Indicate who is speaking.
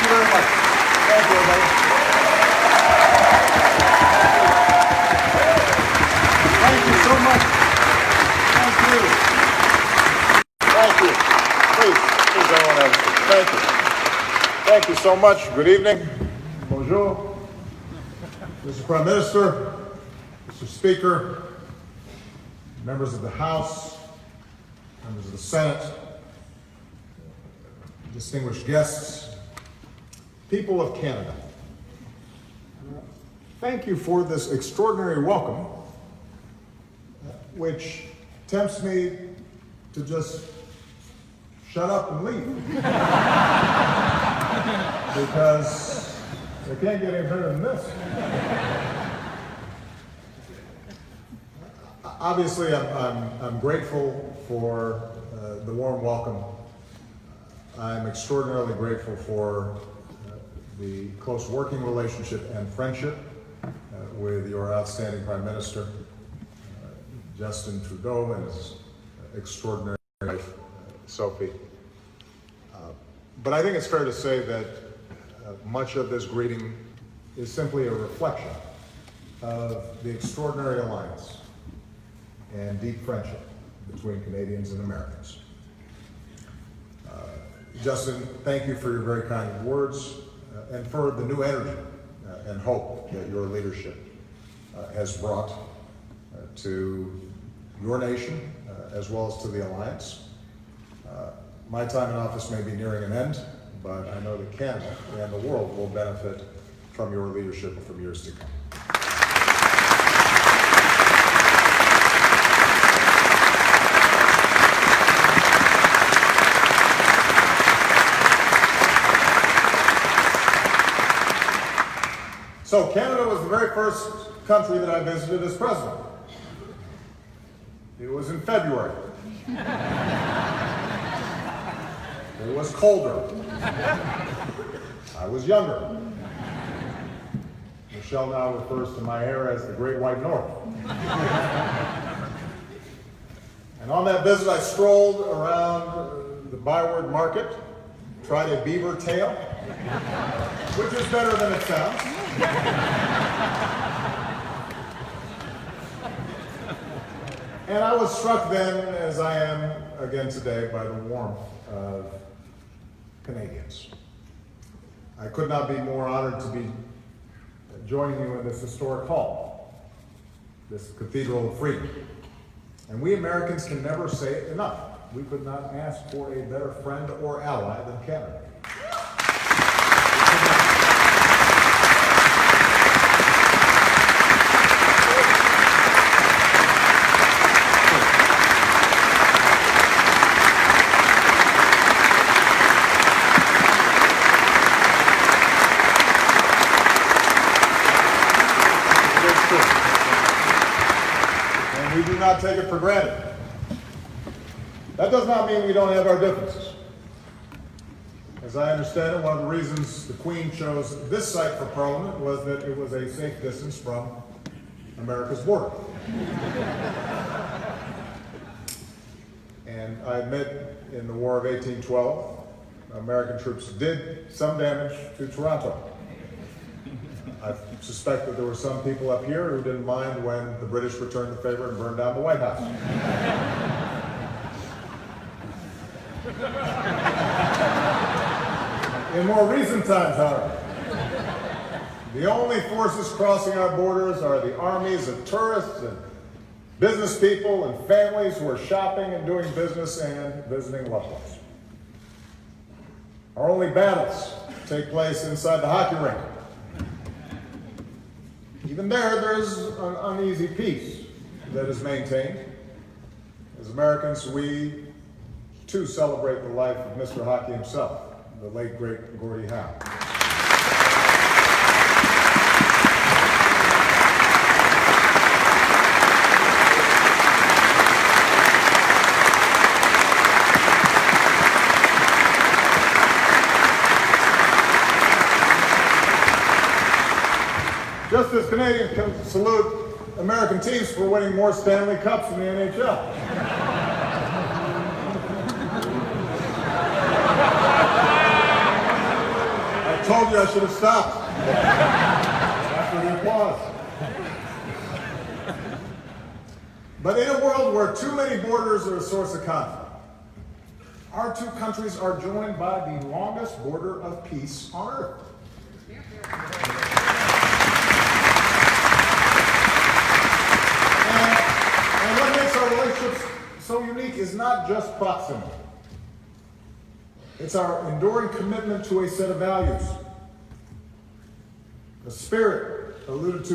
Speaker 1: you very much. Thank you, everybody. Thank you so much. Thank you. Thank you. Please, everyone have a seat. Thank you. Thank you so much. Good evening. Bonjour. Mr. Prime Minister, Mr. Speaker, members of the House, members of the Senate, distinguished guests, people of Canada. Thank you for this extraordinary welcome, which tempts me to just shut up and leave. Because I can't get any better than this. Obviously, I'm grateful for the warm welcome. I'm extraordinarily grateful for the close working relationship and friendship with your outstanding Prime Minister, Justin Trudeau, and his extraordinary wife, Sophie. But I think it's fair to say that much of this greeting is simply a reflection of the extraordinary alliance and deep friendship between Canadians and Americans. Justin, thank you for your very kind words and for the new energy and hope that your leadership has brought to your nation as well as to the alliance. My time in office may be nearing an end, but I know that Canada and the world will benefit from your leadership for years to come. So Canada was the very first country that I visited as president. It was in February. It was colder. I was younger. Michelle now refers to my era as the Great White North. And on that visit, I strolled around the Byward Market, tried a beaver tail, which is better than it sounds. And I was struck then, as I am again today, by the warmth of Canadians. I could not be more honored to be joining you in this historic hall, this Cathedral of Freedom. And we Americans can never say it enough. We could not ask for a better friend or ally than Canada. We do not take it for granted. That does not mean we don't have our differences. As I understand it, one of the reasons the Queen chose this site for Parliament was that it was a safe distance from America's border. And I admit, in the War of 1812, American troops did some damage to Toronto. I suspect that there were some people up here who didn't mind when the British returned the favor and burned down the White House. In more recent times, however, the only forces crossing our borders are the armies of tourists and business people and families who are shopping and doing business and visiting loved ones. Our only battles take place inside the hockey rink. Even there's an uneasy peace that is maintained. As Americans, we too celebrate the life of Mr. Hockey himself, the late, great Gordie Howe. Just as Canadians can salute American teams for winning more Stanley Cups in the NHL. told you I should have stopped. After the applause. But in a world where too many borders are a source of conflict, our two countries are joined by the longest border of peace on earth. And what makes our relationships so unique is not just proximity. It's our enduring commitment to a set of values. The spirit alluded to